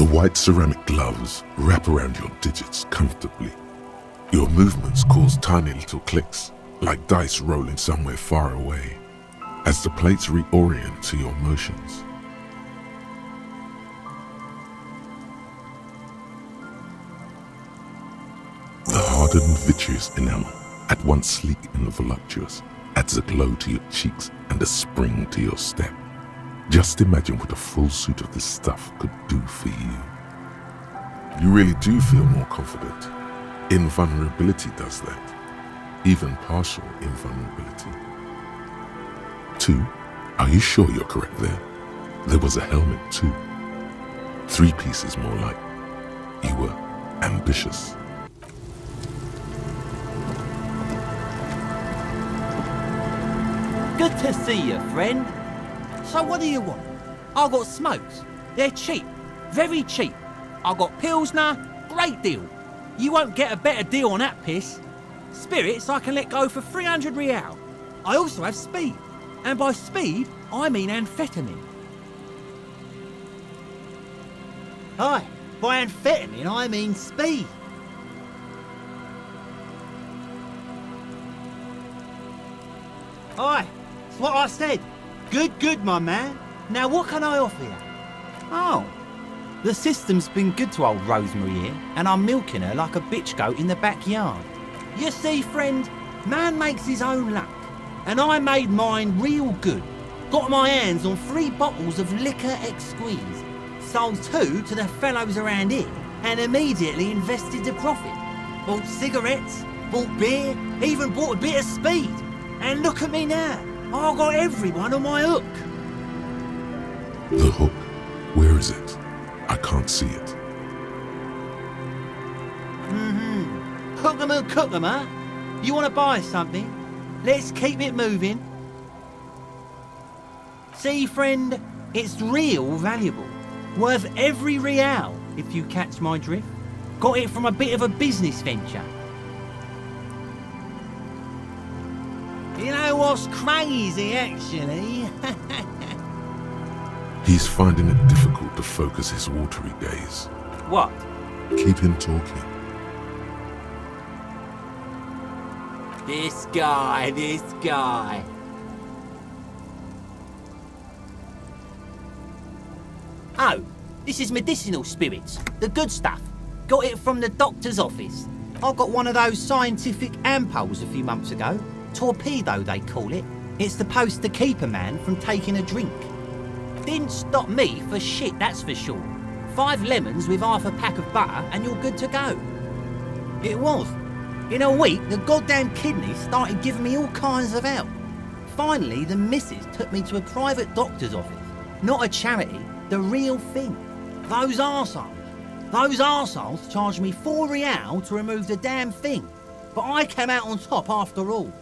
The white ceramic gloves wrap around your digits comfortably. Your movements cause tiny little clicks, like dice rolling somewhere far away, as the plates reorient to your motions. The hardened vitreous enamel, at once sleek and voluptuous, adds a glow to your cheeks and a spring to your step. Just imagine what a full suit of this stuff could do for you. You really do feel more confident. Invulnerability does that. Even partial invulnerability. 2. Are you sure you're correct there? There was a helmet too. 3 pieces more like. You were ambitious. Good to see you, friend. So what do you want? I got smokes. They're cheap. Very cheap. I got Pilsner. Great deal. You won't get a better deal on that piss. Spirits I can let go for 300 real. I also have speed. And by speed, I mean amphetamine. Hi, by amphetamine I mean speed. Hi, it's what I said. Good, my man. Now what can I offer you? Oh, the system's been good to old Rosemary here, and I'm milking her like a bitch goat in the backyard. You see, friend, man makes his own luck, and I made mine real good. Got my hands on 3 bottles of liquor exquise, sold 2 to the fellows around here, and immediately invested the profit. Bought cigarettes, bought beer, even bought a bit of speed. And look at me now, I've got everyone on my hook. The hook? Where is it? I can't see it. Hook 'em and cook 'em, huh? You want to buy something? Let's keep it moving. See, friend, it's real valuable. Worth every real, if you catch my drift. Got it from a bit of a business venture. You know what's crazy, actually? He's finding it difficult to focus his watery gaze. What? Keep him talking. This guy. Oh, this is medicinal spirits, the good stuff. Got it from the doctor's office. I got one of those scientific ampoules a few months ago. Torpedo, they call it. It's supposed to keep a man from taking a drink. Didn't stop me for shit, that's for sure. 5 lemons with half a pack of butter and you're good to go. It was. In a week, the goddamn kidneys started giving me all kinds of help. Finally, the missus took me to a private doctor's office. Not a charity, the real thing. Those arseholes charged me 4 real to remove the damn thing. But I came out on top after all.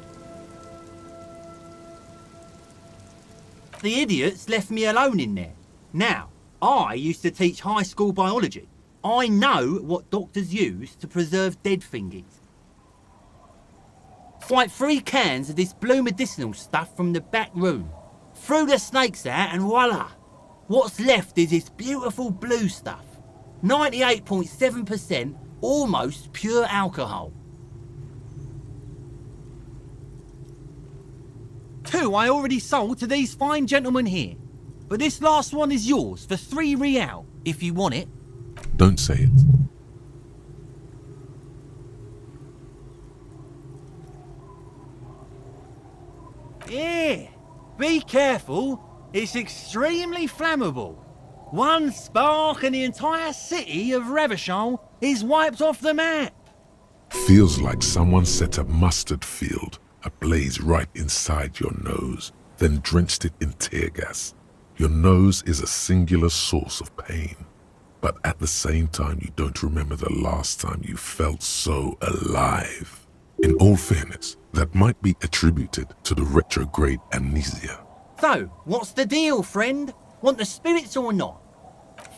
The idiots left me alone in there. Now, I used to teach high school biology. I know what doctors use to preserve dead thingies. Swipe 3 cans of this blue medicinal stuff from the back room. Threw the snakes out and voila! What's left is this beautiful blue stuff. 98.7% almost pure alcohol. 2 I already sold to these fine gentlemen here. But this last one is yours for 3 real, if you want it. Don't say it. Yeah, be careful. It's extremely flammable. One spark and the entire city of Revachol is wiped off the map. Feels like someone set a mustard field ablaze right inside your nose, then drenched it in tear gas. Your nose is a singular source of pain, but at the same time you don't remember the last time you felt so alive. In all fairness, that might be attributed to the retrograde amnesia. So, what's the deal, friend? Want the spirits or not?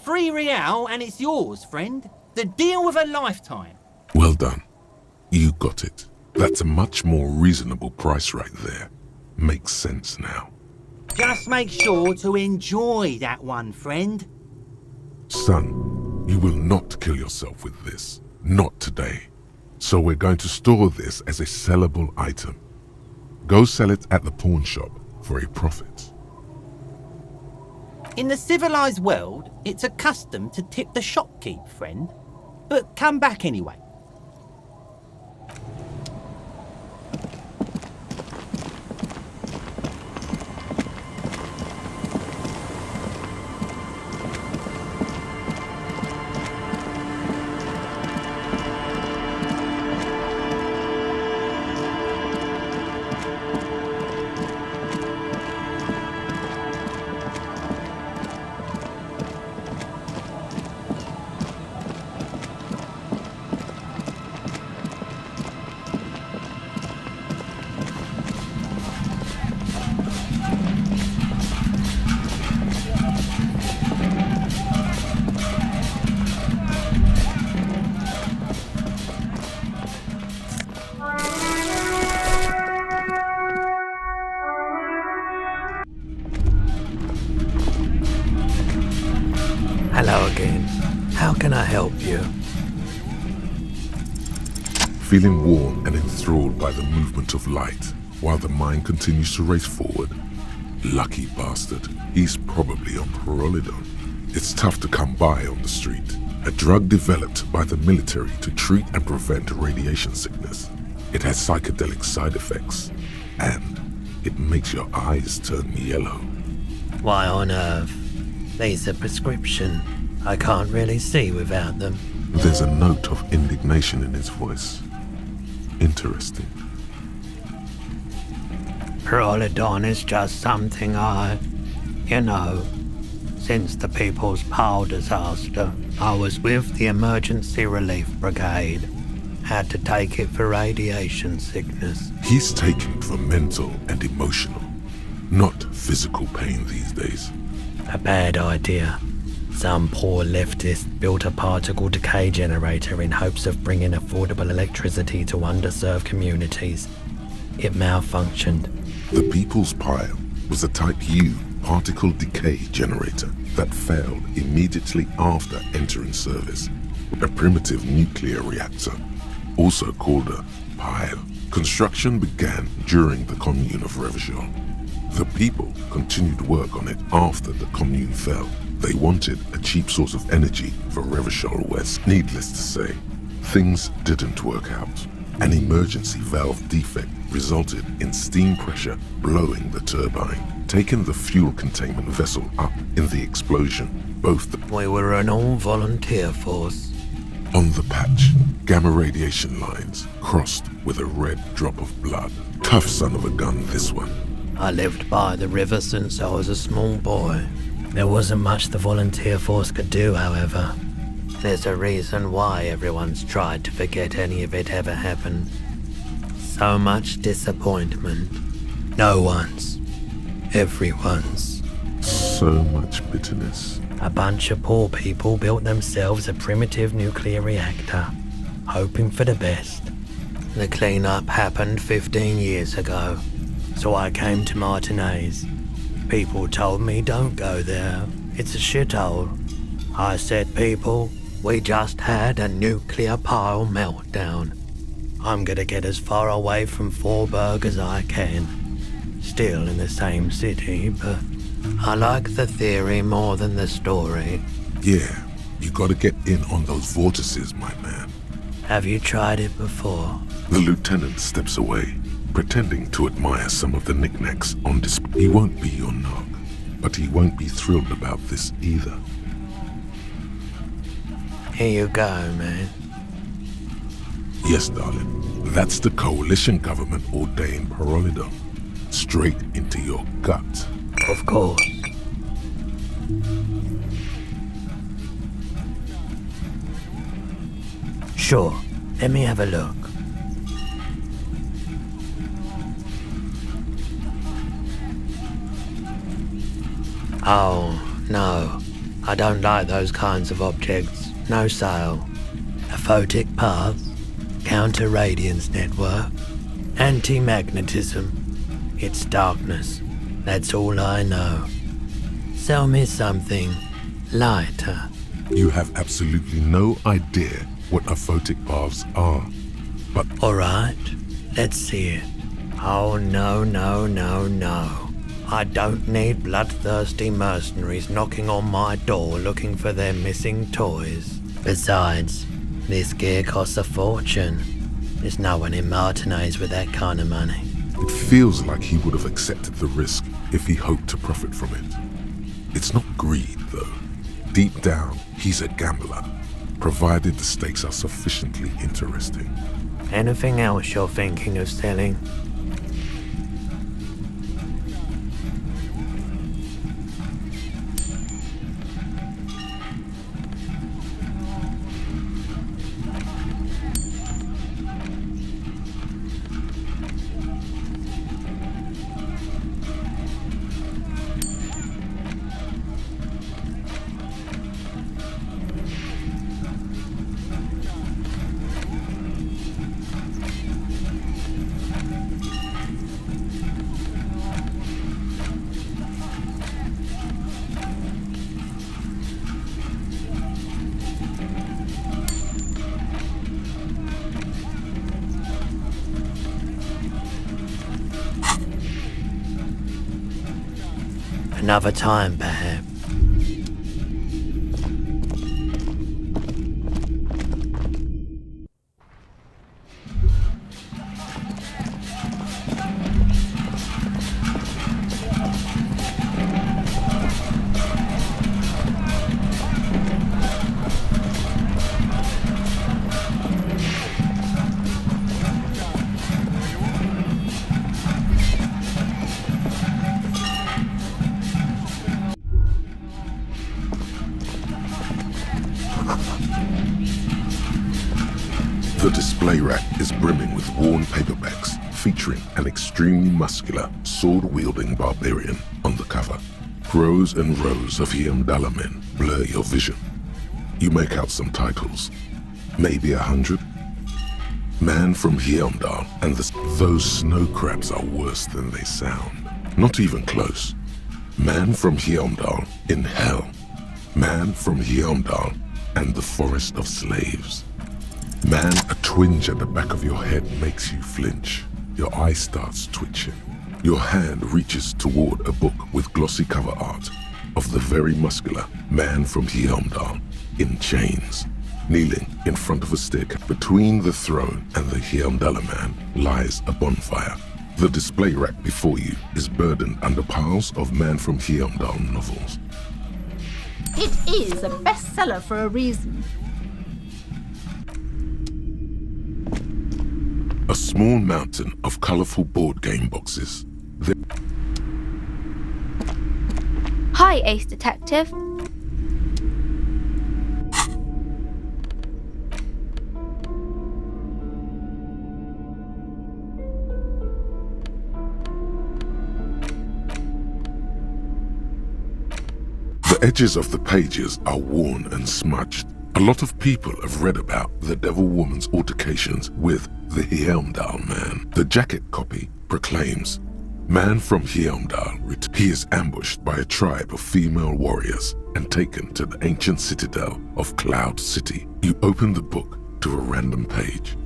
3 real and it's yours, friend. The deal of a lifetime. Well done. You got it. That's a much more reasonable price right there. Makes sense now. Just make sure to enjoy that one, friend. Son, You will not kill yourself with this. Not today. So we're going to store this as a sellable item. Go sell it at the pawn shop for a profit. In the civilized world, it's a custom to tip the shopkeep, friend. But come back anyway. Hello again. How can I help you? Feeling warm and enthralled by the movement of light, while the mind continues to race forward. Lucky bastard, he's probably on Pyrrolidon. It's tough to come by on the street. A drug developed by the military to treat and prevent radiation sickness. It has psychedelic side effects, and it makes your eyes turn yellow. Why on earth? These are prescription. I can't really see without them. There's a note of indignation in his voice. Interesting. Pyrrolidon is just something since the People's Power disaster, I was with the Emergency Relief Brigade. Had to take it for radiation sickness. He's taking it for mental and emotional, not physical pain these days. A bad idea. Some poor leftist built a particle decay generator in hopes of bringing affordable electricity to underserved communities. It malfunctioned. The People's Pile was a Type U particle decay generator that failed immediately after entering service. A primitive nuclear reactor, also called a pile. Construction began during the Commune of Revachol. The people continued work on it after the Commune fell. They wanted a cheap source of energy for Revachol West. Needless to say, things didn't work out. An emergency valve defect resulted in steam pressure blowing the turbine, taking the fuel containment vessel up in the explosion. We were an all-volunteer force. On the patch, gamma radiation lines crossed with a red drop of blood. Tough son of a gun, this one. I lived by the river since I was a small boy. There wasn't much the volunteer force could do, however. There's a reason why everyone's tried to forget any of it ever happened. So much disappointment. No one's. Everyone's. So much bitterness. A bunch of poor people built themselves a primitive nuclear reactor, hoping for the best. The cleanup happened 15 years ago, so I came to Martinez. People told me don't go there, it's a shithole. I said, people, we just had a nuclear pile meltdown. I'm gonna get as far away from Forberg as I can. Still in the same city, but I like the theory more than the story. Yeah, you gotta get in on those vortices, my man. Have you tried it before? The lieutenant steps away, pretending to admire some of the knickknacks on display. He won't be your nog, but he won't be thrilled about this either. Here you go, man. Yes, darling. That's the coalition government ordained Pyrrolidon. Straight into your gut. Of course. Sure, let me have a look. Oh, no. I don't like those kinds of objects. No sale. A photic path, counter-radiance network, anti-magnetism. It's darkness. That's all I know. Sell me something lighter. You have absolutely no idea what aphotic baths are. But Alright, let's see it. Oh no, no, no, no. I don't need bloodthirsty mercenaries knocking on my door looking for their missing toys. Besides, this gear costs a fortune. There's no one in Martinez with that kind of money. it feels like he would have accepted the risk if he hoped to profit from it. It's not greed, though. Deep down, he's a gambler, provided the stakes are sufficiently interesting. Anything else you're thinking of selling? Another time, perhaps. The display rack is brimming with worn paperbacks featuring an extremely muscular, sword-wielding barbarian on the cover. Rows and rows of Hiamdala men blur your vision. You make out some titles, maybe 100. Man from Hiamdal and those snow crabs are worse than they sound. Not even close. Man from Hiamdal in hell. Man from Hiamdal and the forest of slaves. Man, a twinge at the back of your head makes you flinch. Your eye starts twitching. Your hand reaches toward a book with glossy cover art of the very muscular man from Hiamdal in chains. Kneeling in front of a stick between the throne and the Hiamdala man lies a bonfire. The display rack before you is burdened under piles of Man from Hiamdal novels. It is a bestseller for a reason. A small mountain of colorful board game boxes. Hi, Ace Detective. The edges of the pages are worn and smudged. A lot of people have read about the Devil Woman's altercations with the Hiamdal man. The jacket copy proclaims, Man from Hiamdal, he is ambushed by a tribe of female warriors and taken to the ancient citadel of Cloud City. You open the book to a random page.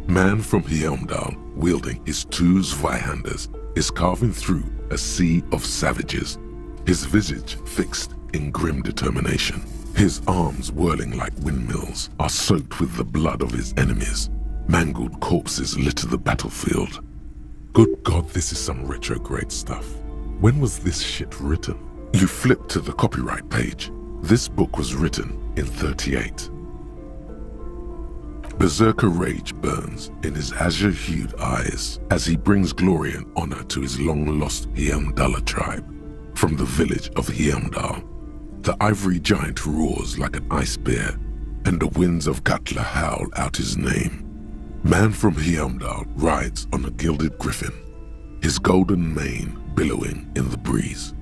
Man from Hiamdal, wielding his two Zweihanders, is carving through a sea of savages, his visage fixed in grim determination. His arms, whirling like windmills, are soaked with the blood of his enemies. Mangled corpses litter the battlefield. Good God, this is some retrograde stuff. When was this shit written? You flip to the copyright page. This book was written in 38. Berserker rage burns in his azure-hued eyes as he brings glory and honor to his long-lost Hiamdala tribe. From the village of Hiamdal, the ivory giant roars like an ice bear, and the winds of Katla howl out his name. Man from Hiamdal rides on a gilded griffin, his golden mane billowing in the breeze.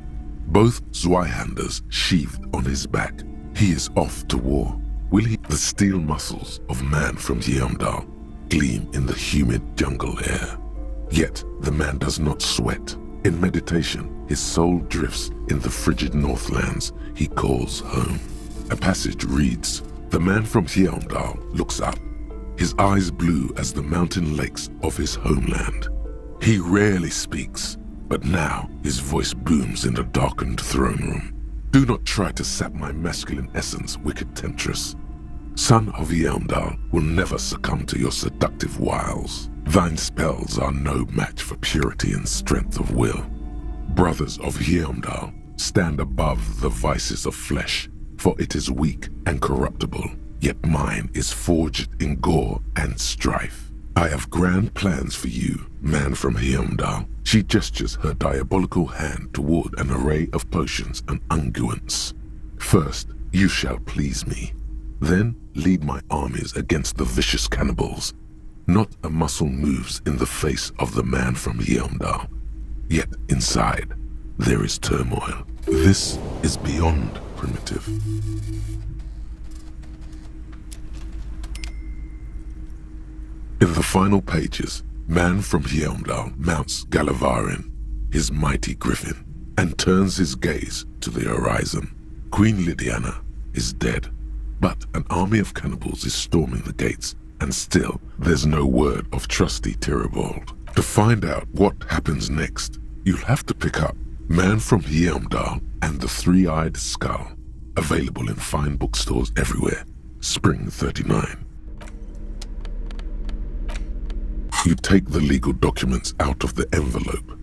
Both Zweihanders sheathed on his back. He is off to war. Will he? The steel muscles of Man from Hiamdal gleam in the humid jungle air. Yet the man does not sweat. In meditation, his soul drifts in the frigid northlands he calls home. A passage reads, "The man from Hjelmdal looks up, his eyes blue as the mountain lakes of his homeland. He rarely speaks, but now his voice booms in the darkened throne room. Do not try to sap my masculine essence, wicked temptress. Son of Hjelmdal will never succumb to your seductive wiles. Thine spells are no match for purity and strength of will. Brothers of Hjelmdal, stand above the vices of flesh, for it is weak and corruptible, yet mine is forged in gore and strife. I have grand plans for you, man from Hjelmdal." She gestures her diabolical hand toward an array of potions and unguents. "First, you shall please me. Then lead my armies against the vicious cannibals. Not a muscle moves in the face of the man from Hjelmdal. Yet inside, there is turmoil. This is beyond primitive." In the final pages, man from Hjelmdal mounts Gallavarin, his mighty griffin, and turns his gaze to the horizon. Queen Lydiana is dead, but an army of cannibals is storming the gates, and still there's no word of trusty Tyribald. To find out what happens next, you'll have to pick up Man from Hjelmdal and the Three-Eyed Skull, available in fine bookstores everywhere. Spring 39. You take the legal documents out of the envelope,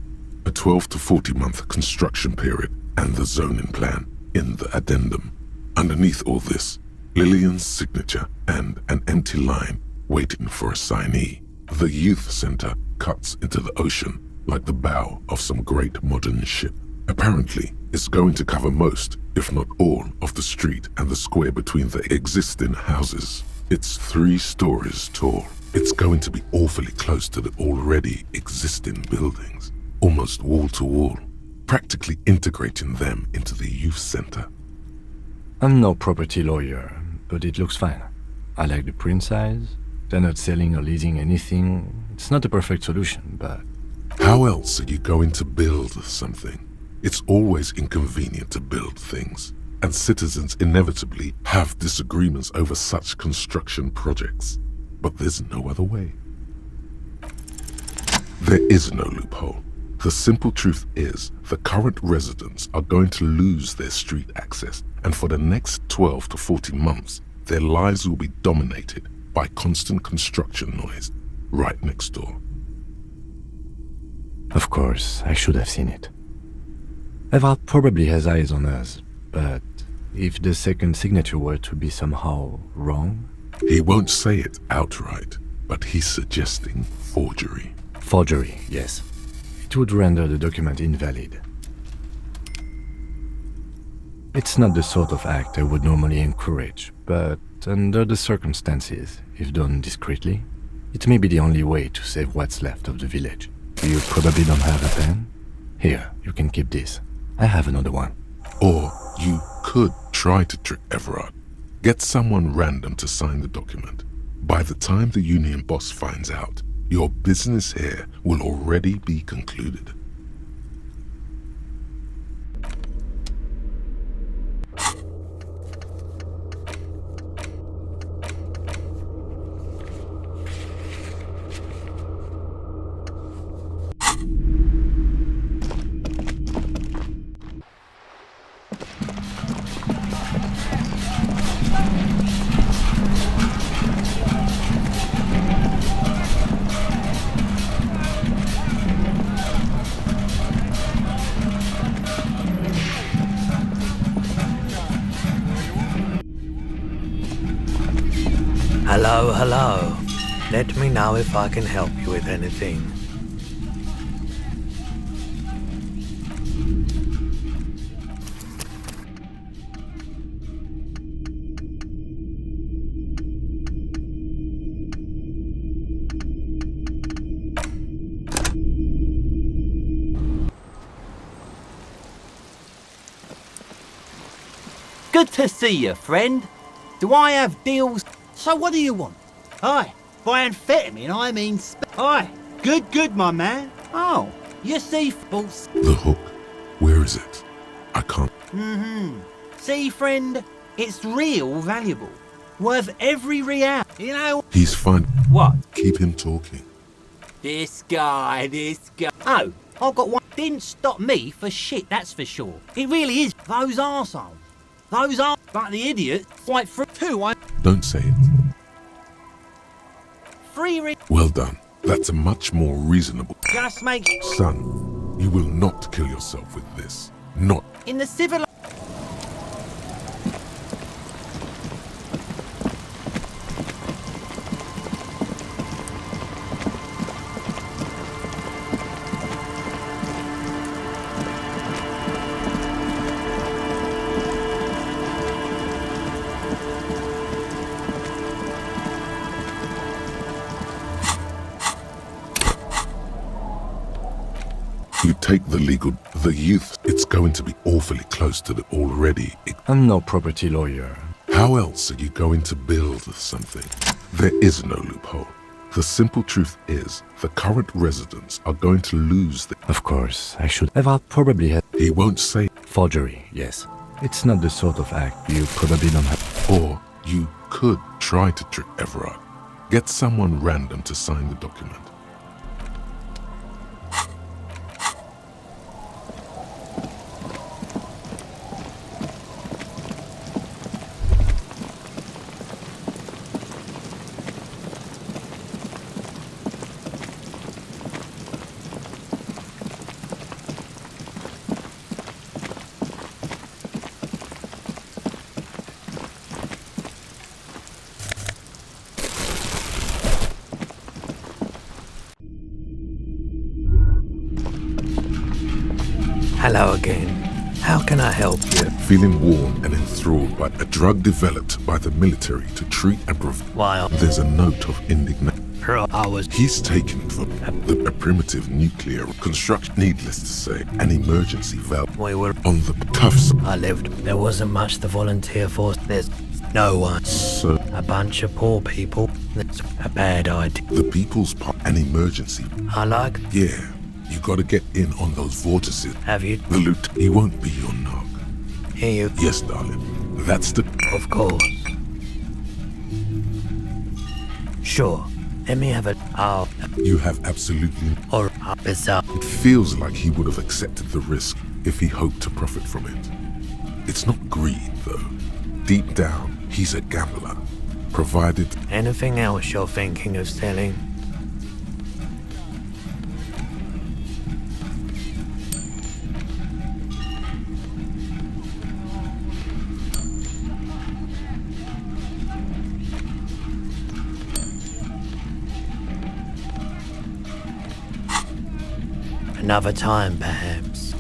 a 12 to 40 month construction period, and the zoning plan in the addendum. Underneath all this, Lillian's signature and an empty line waiting for a signee. The youth center cuts into the ocean like the bow of some great modern ship. Apparently, it's going to cover most, if not all, of the street and the square between the existing houses. It's 3 stories tall. It's going to be awfully close to the already existing buildings, almost wall to wall, practically integrating them into the youth center. I'm no property lawyer, but it looks fine. I like the print size. They're not selling or leasing anything. It's not a perfect solution, but... How else are you going to build something? It's always inconvenient to build things, and citizens inevitably have disagreements over such construction projects. But there's no other way. There is no loophole. The simple truth is the current residents are going to lose their street access, and for the next 12 to 14 months, their lives will be dominated by constant construction noise right next door. Of course, I should have seen it. Evrard probably has eyes on us, but if the second signature were to be somehow wrong... He won't say it outright, but he's suggesting forgery. Forgery, yes. It would render the document invalid. It's not the sort of act I would normally encourage, but under the circumstances, if done discreetly, it may be the only way to save what's left of the village. You probably don't have a pen? Here, you can keep this. I have another one. Or you could try to trick Everard. Get someone random to sign the document. By the time the union boss finds out, your business here will already be concluded. Hello, hello. Let me know if I can help you with anything. Good to see you, friend. Do I have deals? So what do you want? Aye, by amphetamine I mean Aye, good, my man. Oh, you see, false. The hook, where is it? I can't. See, friend, It's real valuable. Worth every real. You know... He's fine. What? Keep him talking. This guy. Oh, I've got one. Didn't stop me for shit, that's for sure. It really is. Those arseholes. Those are... But the idiot, quite free too. Don't say it. Free Well done. That's a much more reasonable... Just make... Son, you will not kill yourself with this. Not... In the civil... You take the youth, it's going to be awfully close to the already. I'm no property lawyer. How else are you going to build something? There is no loophole. The simple truth is, the current residents are going to lose the... Of course, I should have probably had He won't say, forgery, yes. It's not the sort of act you probably don't have. or you could try to trick Everard. Get someone random to sign the document. Hello again. How can I help you? Feeling warm and enthralled by a drug developed by the military to treat and prevent. While There's a note of indignation. I was... He's taken from a primitive nuclear construction, needless to say, an emergency valve We were... on the cuffs. I lived. There wasn't much to volunteer for. There's no one. So A bunch of poor people. That's a bad idea. the people's part, an emergency. I like... Yeah, you gotta get in on those vortices. Have you? The loot, he won't be your knock. Here you... Yes, darling, that's the... Of course. Sure. Let me have a... Oh, You have absolutely... or bizarre. It feels like he would have accepted the risk if he hoped to profit from it. It's not greed, though. Deep down, he's a gambler. Provided... Anything else you're thinking of selling? Another time, perhaps.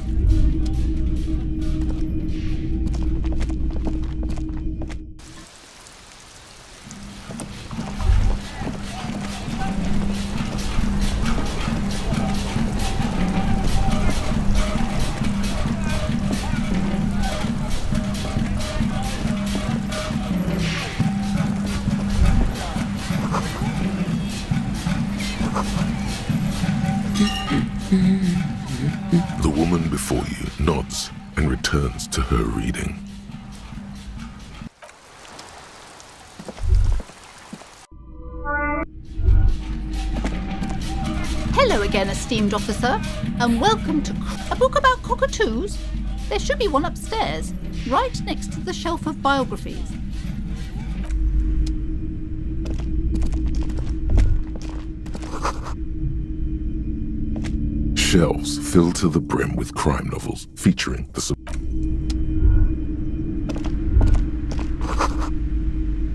The woman before you nods and returns to her reading. Hello again, esteemed officer, and welcome to a book about cockatoos. There should be one upstairs, right next to the shelf of biographies. Shelves filled to the brim with crime novels featuring the...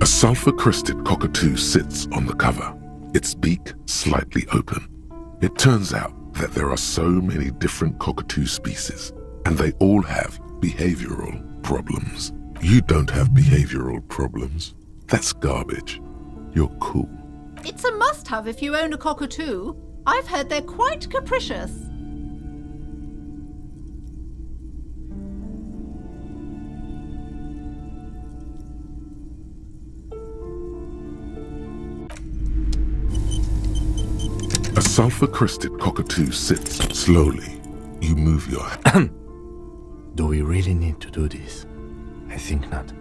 A sulfur-crested cockatoo sits on the cover, its beak slightly open. It turns out that there are so many different cockatoo species, and they all have behavioral problems. You don't have behavioral problems. That's garbage. You're cool. It's a must-have if you own a cockatoo. I've heard they're quite capricious. A sulfur-crested cockatoo sits slowly. You move your hand. Do we really need to do this? I think not.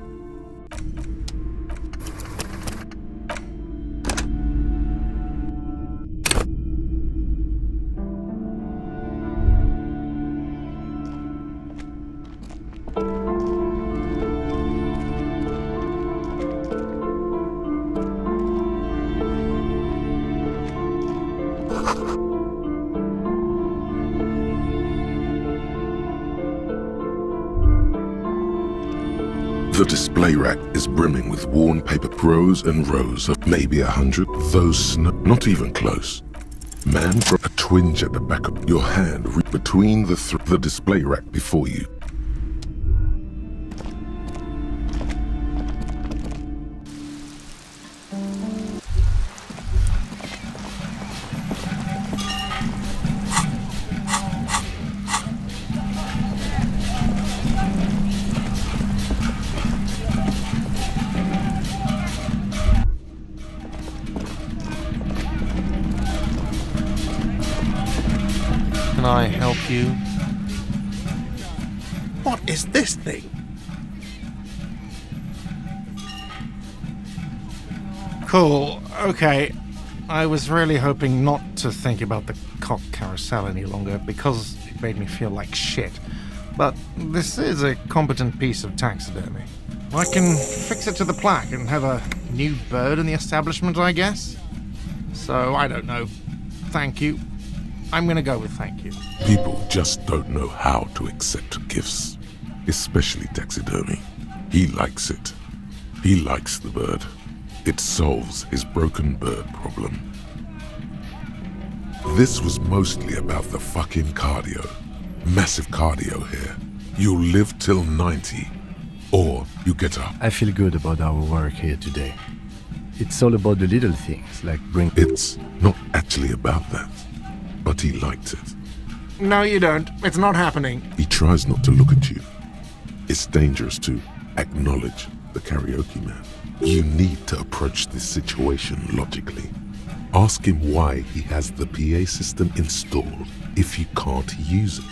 display rack is brimming with worn paper, rows and rows of maybe 100. Those not even close. Man, from a twinge at the back of your hand between the display rack before you. Can I help you? What is this thing? Cool, okay. I was really hoping not to think about the cock carousel any longer because it made me feel like shit. But this is a competent piece of taxidermy. I can fix it to the plaque and have a new bird in the establishment, I guess. So, I don't know. Thank you. I'm gonna go with thank you. People just don't know how to accept gifts, especially taxidermy. He likes it. He likes the bird. It solves his broken bird problem. This was mostly about the fucking cardio. Massive cardio here. You'll live till 90, or you get up. I feel good about our work here today. It's all about the little things, like bring... It's not actually about that, but he liked it. No, you don't. It's not happening. He tries not to look at you. It's dangerous to acknowledge the karaoke man. You need to approach this situation logically. Ask him why he has the PA system installed if you can't use it.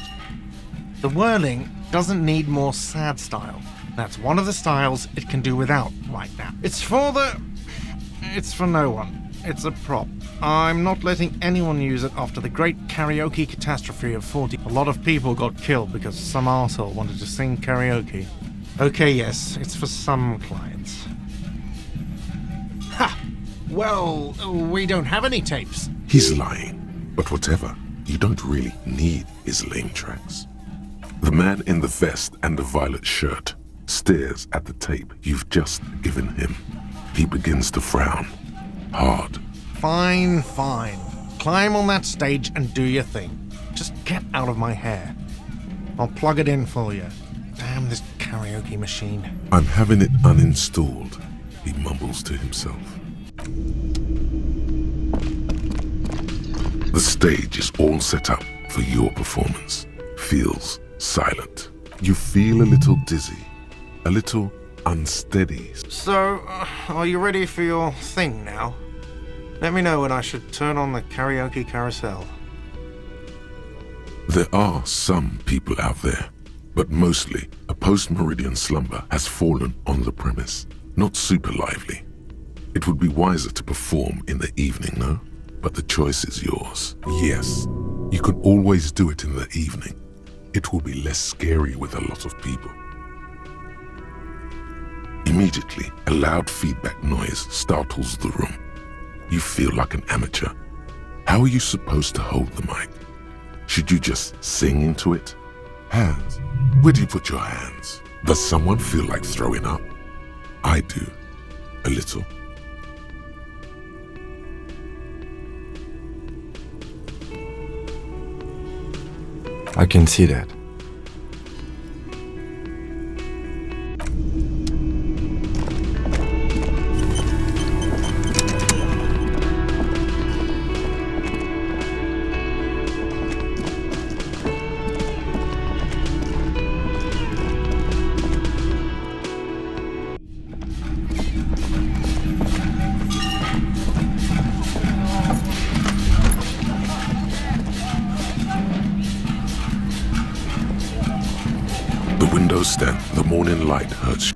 The whirling doesn't need more sad style. That's one of the styles it can do without right now. It's for no one. It's a prop. I'm not letting anyone use it after the great karaoke catastrophe of 40. A lot of people got killed because some arsehole wanted to sing karaoke. Okay, yes, it's for some clients. Ha! Well, we don't have any tapes. He's lying, but whatever. You don't really need his lame tracks. The man in the vest and the violet shirt stares at the tape you've just given him. He begins to frown. Hard. Fine. Climb on that stage and do your thing. Just get out of my hair. I'll plug it in for you. Damn this karaoke machine. I'm having it uninstalled, he mumbles to himself. The stage is all set up for your performance. Feels silent. You feel a little dizzy, a little unsteady. So, are you ready for your thing now? Let me know when I should turn on the karaoke carousel. There are some people out there, but mostly a post-meridian slumber has fallen on the premise. Not super lively. It would be wiser to perform in the evening, no? But the choice is yours. Yes, you can always do it in the evening. It will be less scary with a lot of people. Immediately, a loud feedback noise startles the room. You feel like an amateur. How are you supposed to hold the mic? Should you just sing into it? Hands. Where do you put your hands? Does someone feel like throwing up? I do. A little. I can see that. The windows stand. The morning light hurts.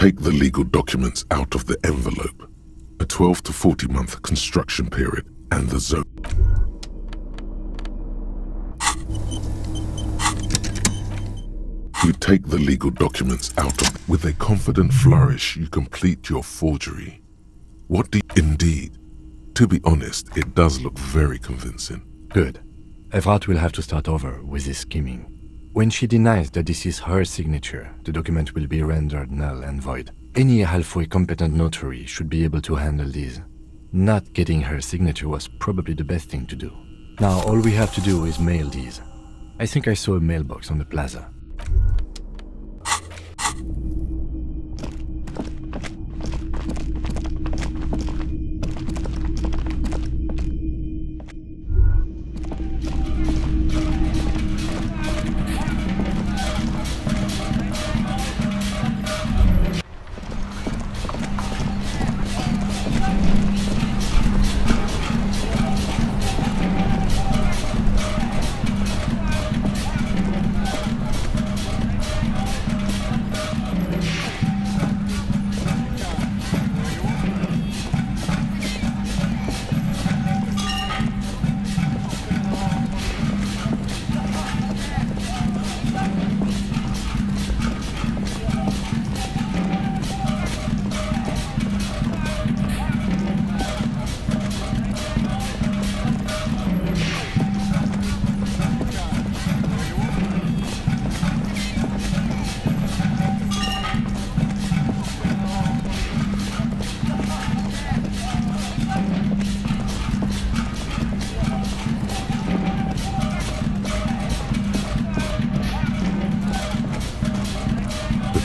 take the legal documents out of the envelope. A 12 to 40 month construction period and the zone. You take the legal documents out of. With a confident flourish, you complete your forgery. What do you... Indeed. To be honest, it does look very convincing. Good. Evrart will have to start over with his scheming. When she denies that this is her signature, the document will be rendered null and void. Any halfway competent notary should be able to handle this. Not getting her signature was probably the best thing to do. Now all we have to do is mail these. I think I saw a mailbox on the plaza.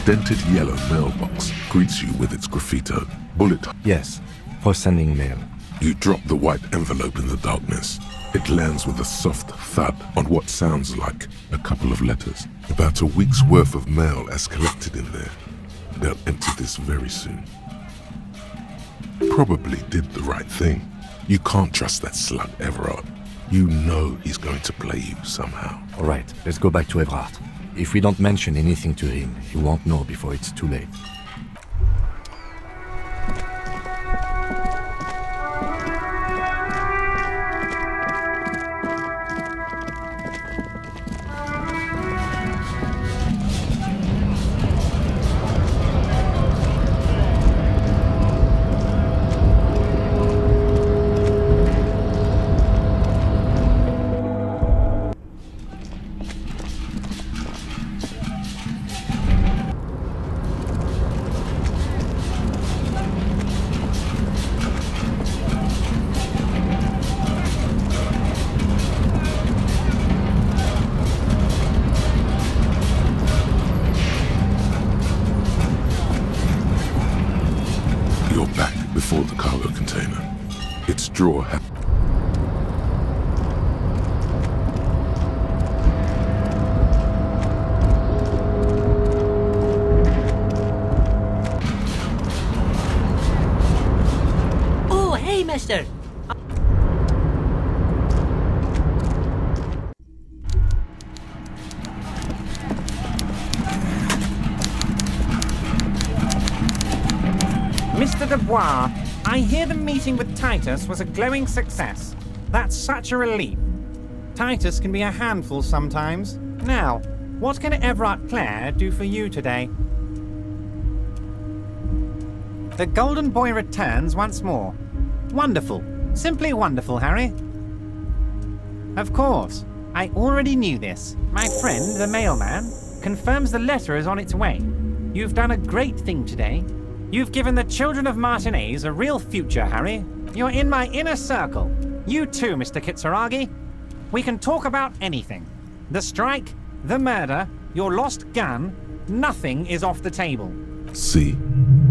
Dented yellow mailbox greets you with its graffito. Bullet. Yes, for sending mail. You drop the white envelope in the darkness. It lands with a soft thud on what sounds like a couple of letters. About a week's worth of mail as collected in there. They'll empty this very soon. Probably did the right thing. You can't trust that slut Everard. You know he's going to play you somehow. All right, let's go back to Evrart. If we don't mention anything to him, he won't know before it's too late. Before the cargo container. Its drawer had... Oh, hey, mister. Mr. Dubois, I hear the meeting with Titus was a glowing success. That's such a relief. Titus can be a handful sometimes. Now, what can Everard Clare do for you today? The Golden Boy returns once more. Wonderful. Simply wonderful, Harry. Of course. I already knew this. My friend, the mailman, confirms the letter is on its way. You've done a great thing today. You've given the children of Martinez a real future, Harry. You're in my inner circle. You too, Mr. Kitsuragi. We can talk about anything. The strike, the murder, your lost gun, nothing is off the table. See?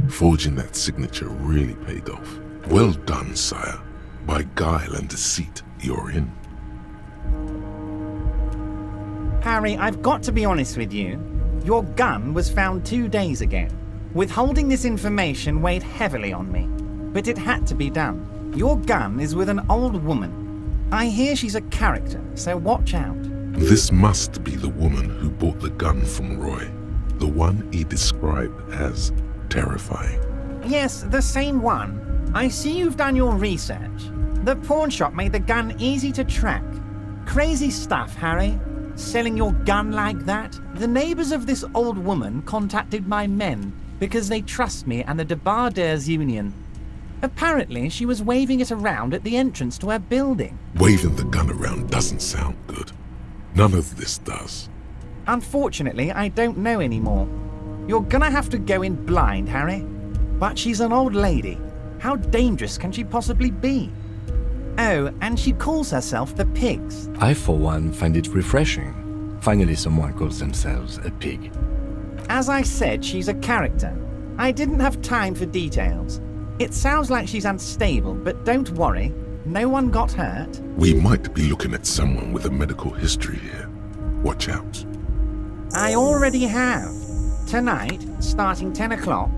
Forging that signature really paid off. Well done, sire. By guile and deceit, you're in. Harry, I've got to be honest with you. Your gun was found 2 days ago. Withholding this information weighed heavily on me, but it had to be done. Your gun is with an old woman. I hear she's a character, so watch out. This must be the woman who bought the gun from Roy. The one he described as terrifying. Yes, the same one. I see you've done your research. The pawn shop made the gun easy to track. Crazy stuff, Harry. Selling your gun like that? The neighbours of this old woman contacted my men because they trust me and the Debardeurs Union. Apparently, she was waving it around at the entrance to her building. Waving the gun around doesn't sound good. None of this does. Unfortunately, I don't know anymore. You're gonna have to go in blind, Harry. But she's an old lady. How dangerous can she possibly be? Oh, and she calls herself the Pigs. I, for one, find it refreshing. Finally, someone calls themselves a pig. As I said, she's a character. I didn't have time for details. It sounds like she's unstable, but don't worry. No one got hurt. We might be looking at someone with a medical history here. Watch out. I already have. Tonight, starting 10 o'clock,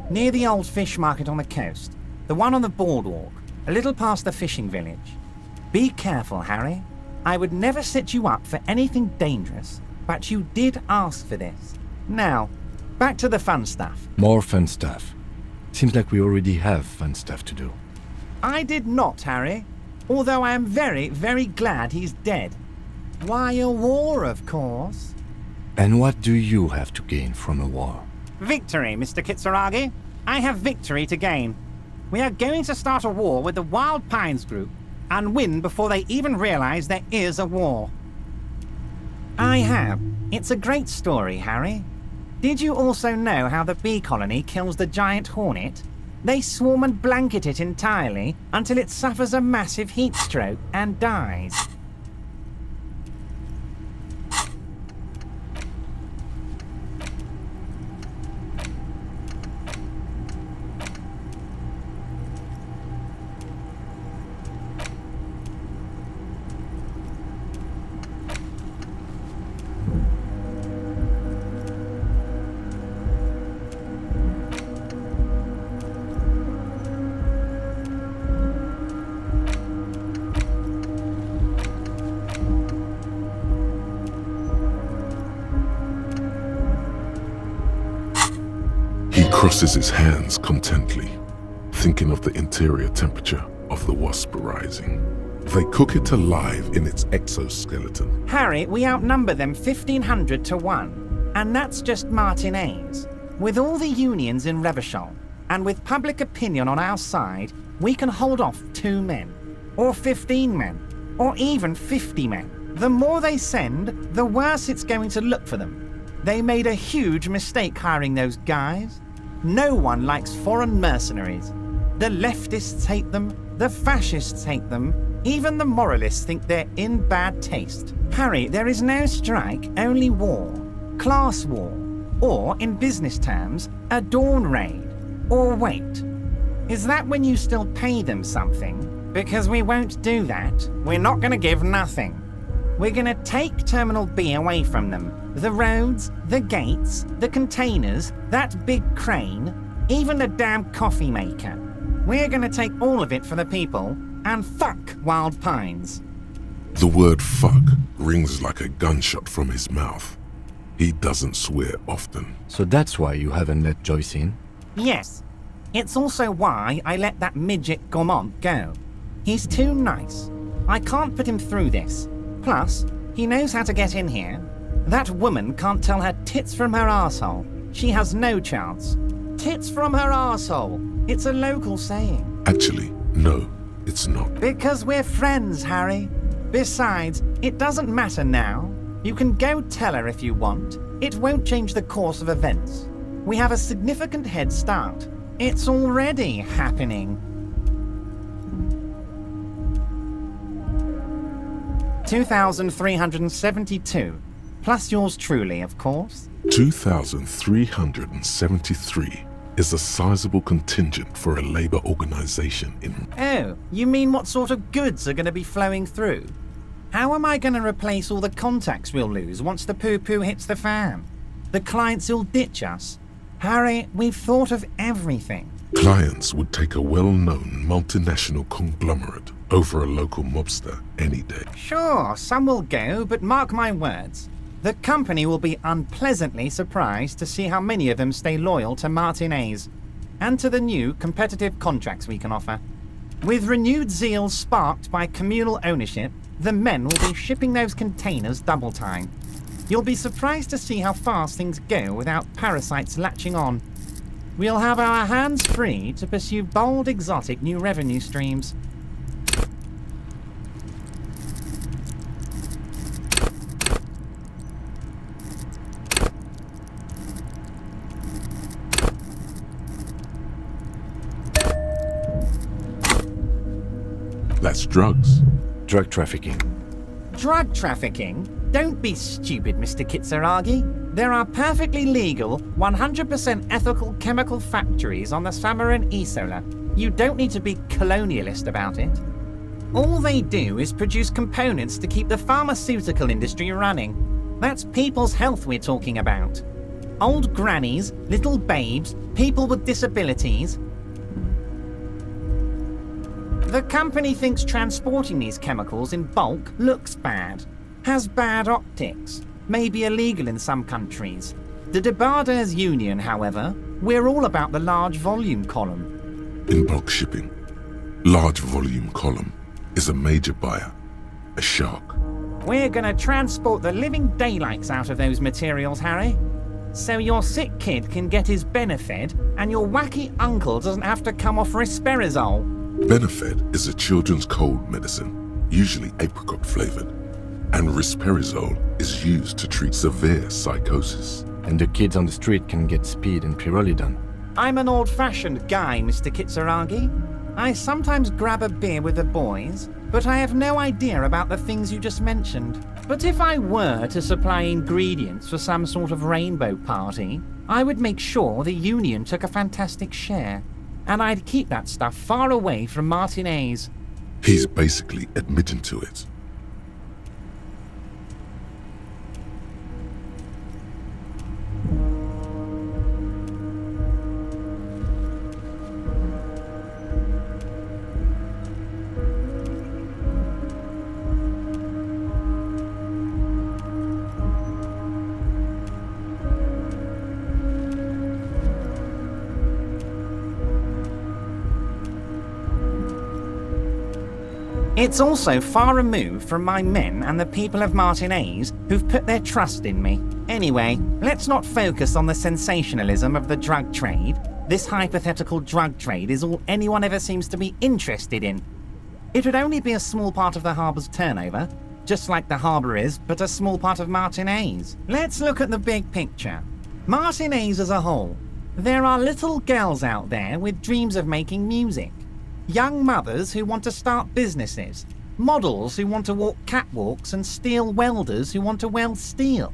near the old fish market on the coast. The one on the boardwalk, a little past the fishing village. Be careful, Harry. I would never set you up for anything dangerous, but you did ask for this. Now, back to the fun stuff. More fun stuff. Seems like we already have fun stuff to do. I did not, Harry. Although I am very, very glad he's dead. Why, a war, of course. And what do you have to gain from a war? Victory, Mr. Kitsuragi. I have victory to gain. We are going to start a war with the Wild Pines group and win before they even realize there is a war. I have. It's a great story, Harry. Did you also know how the bee colony kills the giant hornet? They swarm and blanket it entirely until it suffers a massive heat stroke and dies. Crosses his hands contently, thinking of the interior temperature of the wasp rising. They cook it alive in its exoskeleton. Harry, we outnumber them 1,500 to 1. And that's just Martinez. With all the unions in Revachol, and with public opinion on our side, we can hold off 2 men, or 15 men, or even 50 men. The more they send, the worse it's going to look for them. They made a huge mistake hiring those guys. No one likes foreign mercenaries. The leftists hate them, the fascists hate them, even the moralists think they're in bad taste. Harry, there is no strike, only war. Class war. Or, in business terms, a dawn raid. Or wait. Is that when you still pay them something? Because we won't do that. We're not going to give nothing. We're going to take Terminal B away from them. The roads, the gates, the containers, that big crane, even the damn coffee maker. We're gonna take all of it for the people, and fuck Wild Pines. The word fuck rings like a gunshot from his mouth. He doesn't swear often. So that's why you haven't let Joyce in? Yes. It's also why I let that midget Gaumont go. He's too nice. I can't put him through this. Plus, he knows how to get in here. That woman can't tell her tits from her arsehole. She has no chance. Tits from her arsehole. It's a local saying. Actually, no, it's not. Because we're friends, Harry. Besides, it doesn't matter now. You can go tell her if you want. It won't change the course of events. We have a significant head start. It's already happening. 2,372. Plus yours truly, of course. 2,373 is a sizable contingent for a labor organization in... Oh, you mean what sort of goods are going to be flowing through? How am I going to replace all the contacts we'll lose once the poo-poo hits the fan? The clients will ditch us. Harry, we've thought of everything. Clients would take a well-known multinational conglomerate over a local mobster any day. Sure, some will go, but mark my words. The company will be unpleasantly surprised to see how many of them stay loyal to Martinez and to the new competitive contracts we can offer. With renewed zeal sparked by communal ownership, the men will be shipping those containers double time. You'll be surprised to see how fast things go without parasites latching on. We'll have our hands free to pursue bold, exotic new revenue streams. That's drugs. Drug trafficking. Drug trafficking? Don't be stupid, Mr. Kitsuragi. There are perfectly legal, 100% ethical chemical factories on the Samaran Isola. You don't need to be colonialist about it. All they do is produce components to keep the pharmaceutical industry running. That's people's health we're talking about. Old grannies, little babes, people with disabilities. The company thinks transporting these chemicals in bulk looks bad, has bad optics, may be illegal in some countries. The Debarders Union, however, we're all about the large volume column. In bulk shipping, large volume column is a major buyer, a shark. We're gonna transport the living daylights out of those materials, Harry. So your sick kid can get his Benefed and your wacky uncle doesn't have to come off risperidone. Benefed is a children's cold medicine, usually apricot flavored, and risperidone is used to treat severe psychosis. And the kids on the street can get speed and pyrrolidone. I'm an old-fashioned guy, Mr. Kitsuragi. I sometimes grab a beer with the boys, but I have no idea about the things you just mentioned. But if I were to supply ingredients for some sort of rainbow party, I would make sure the Union took a fantastic share. And I'd keep that stuff far away from Martinez. He's basically admitting to it. It's also far removed from my men and the people of Martinez who've put their trust in me. Anyway, let's not focus on the sensationalism of the drug trade. This hypothetical drug trade is all anyone ever seems to be interested in. It would only be a small part of the harbour's turnover, just like the harbour is, but a small part of Martinez. Let's look at the big picture. Martinez as a whole. There are little girls out there with dreams of making music. Young mothers who want to start businesses, models who want to walk catwalks, and steel welders who want to weld steel.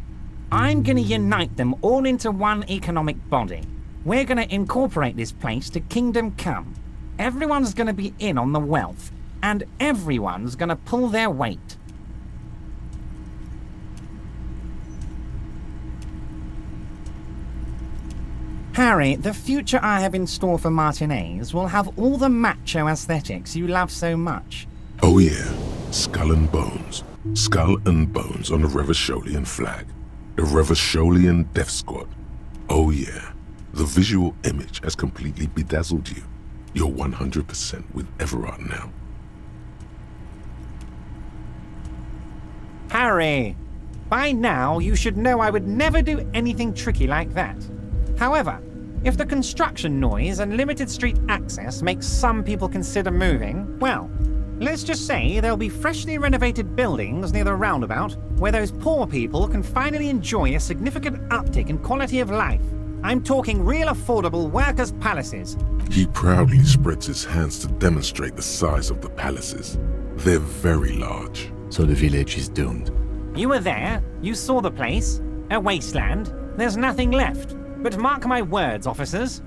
I'm going to unite them all into one economic body. We're going to incorporate this place to Kingdom Come. Everyone's going to be in on the wealth, and everyone's going to pull their weight. Harry, the future I have in store for Martinez will have all the macho aesthetics you love so much. Oh yeah, skull and bones. Skull and bones on the Revacholian flag. The Revacholian Death Squad. Oh yeah, the visual image has completely bedazzled you. You're 100% with Everard now. Harry, by now you should know I would never do anything tricky like that. However, if the construction noise and limited street access makes some people consider moving, well, let's just say there'll be freshly renovated buildings near the roundabout where those poor people can finally enjoy a significant uptick in quality of life. I'm talking real affordable workers' palaces. He proudly spreads his hands to demonstrate the size of the palaces. They're very large. So the village is doomed. You were there, you saw the place, a wasteland, there's nothing left. But mark my words, officers,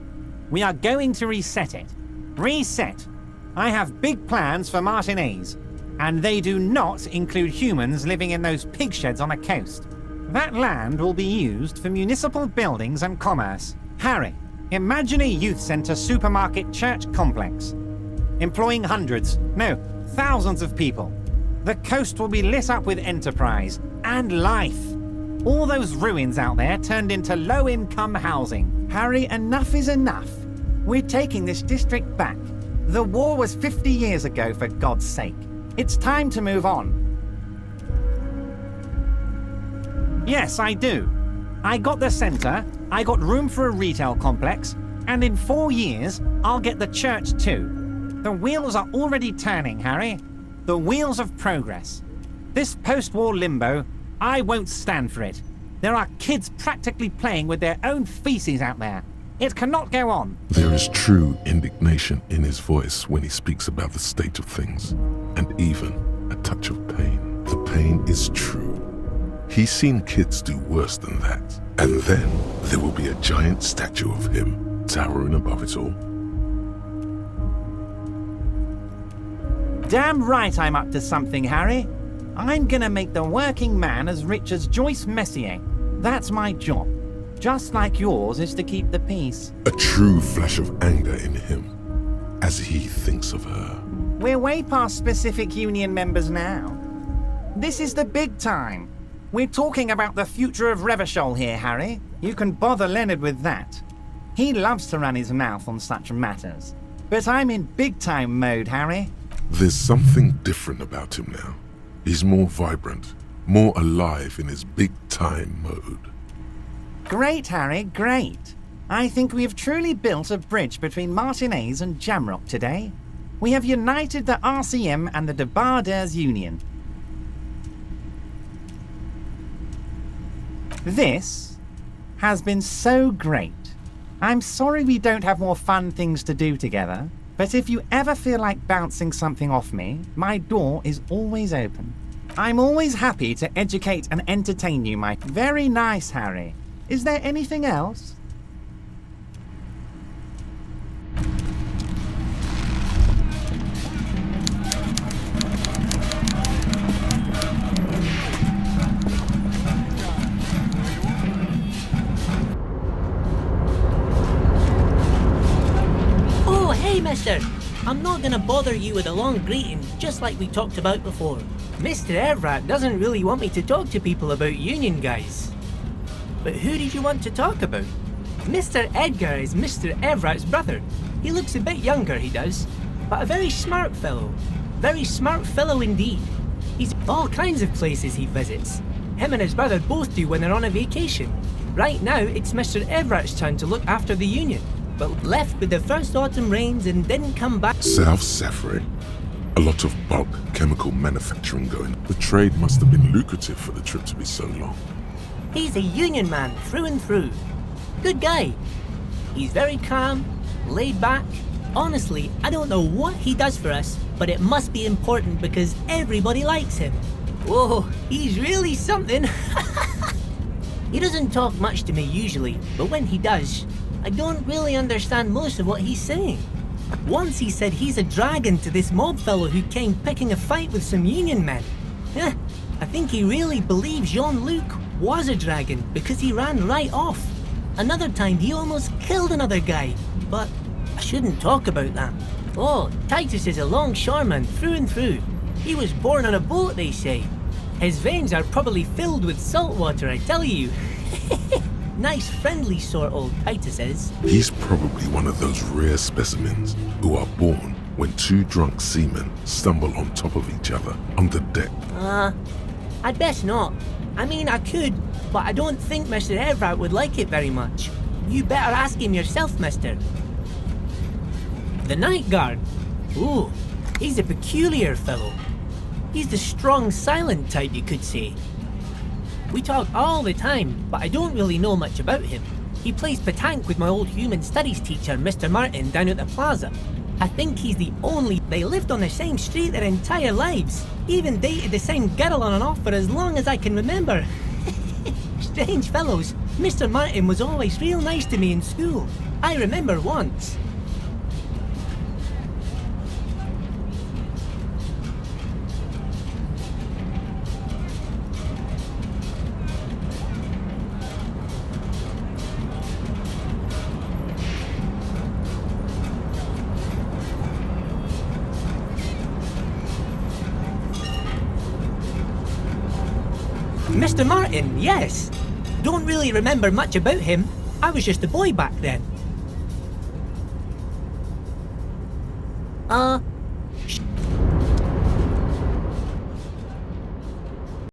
we are going to reset it. Reset! I have big plans for Martinez, and they do not include humans living in those pig sheds on the coast. That land will be used for municipal buildings and commerce. Harry, imagine a youth centre supermarket church complex, employing hundreds, no, thousands of people. The coast will be lit up with enterprise and life. All those ruins out there turned into low-income housing. Harry, enough is enough. We're taking this district back. The war was 50 years ago, for God's sake. It's time to move on. Yes, I do. I got the centre, I got room for a retail complex, and in 4 years, I'll get the church too. The wheels are already turning, Harry. The wheels of progress. This post-war limbo, I won't stand for it. There are kids practically playing with their own feces out there. It cannot go on. There is true indignation in his voice when he speaks about the state of things, and even a touch of pain. The pain is true. He's seen kids do worse than that. And then there will be a giant statue of him towering above it all. Damn right I'm up to something, Harry. I'm gonna make the working man as rich as Joyce Messier. That's my job. Just like yours is to keep the peace. A true flash of anger in him as he thinks of her. We're way past specific union members now. This is the big time. We're talking about the future of Revachol here, Harry. You can bother Leonard with that. He loves to run his mouth on such matters. But I'm in big-time mode, Harry. There's something different about him now. He's more vibrant, more alive in his big-time mode. Great, Harry, great. I think we have truly built a bridge between Martinez and Jamrock today. We have united the RCM and the Debarders Union. This has been so great. I'm sorry we don't have more fun things to do together, but if you ever feel like bouncing something off me, my door is always open. I'm always happy to educate and entertain you, my very nice Harry. Is there anything else? Hey, mister! I'm not gonna bother you with a long greeting, just like we talked about before. Mr. Evrat doesn't really want me to talk to people about union guys. But who did you want to talk about? Mr. Edgar is Mr. Evrat's brother. He looks a bit younger, he does, but a very smart fellow. Very smart fellow indeed. He's all kinds of places he visits. Him and his brother both do when they're on a vacation. Right now, it's Mr. Everett's turn to look after the union, but left with the first autumn rains and didn't come back. South Safari. A lot of bulk chemical manufacturing going. The trade must have been lucrative for the trip to be so long. He's a union man through and through. Good guy. He's very calm, laid back. Honestly, I don't know what he does for us, but it must be important because everybody likes him. Whoa, he's really something. He doesn't talk much to me usually, but when he does, I don't really understand most of what he's saying. Once he said he's a dragon to this mob fellow who came picking a fight with some union men. I think he really believes Jean-Luc was a dragon because he ran right off. Another time he almost killed another guy, but I shouldn't talk about that. Oh, Titus is a longshoreman through and through. He was born on a boat, they say. His veins are probably filled with salt water, I tell you. Nice, friendly sort, old Titus is. He's probably one of those rare specimens who are born when two drunk seamen stumble on top of each other on the deck. I'd best not. I mean, I could, but I don't think Mr. Everett would like it very much. You better ask him yourself, mister. The Night Guard. Ooh, he's a peculiar fellow. He's the strong, silent type, you could say. We talk all the time, but I don't really know much about him. He plays petanque with my old human studies teacher, Mr. Martin, down at the plaza. I think he's the only. They lived on the same street their entire lives. Even dated the same girl on and off for as long as I can remember. Strange fellows. Mr. Martin was always real nice to me in school. I remember once. Mr. Martin, yes. Don't really remember much about him. I was just a boy back then.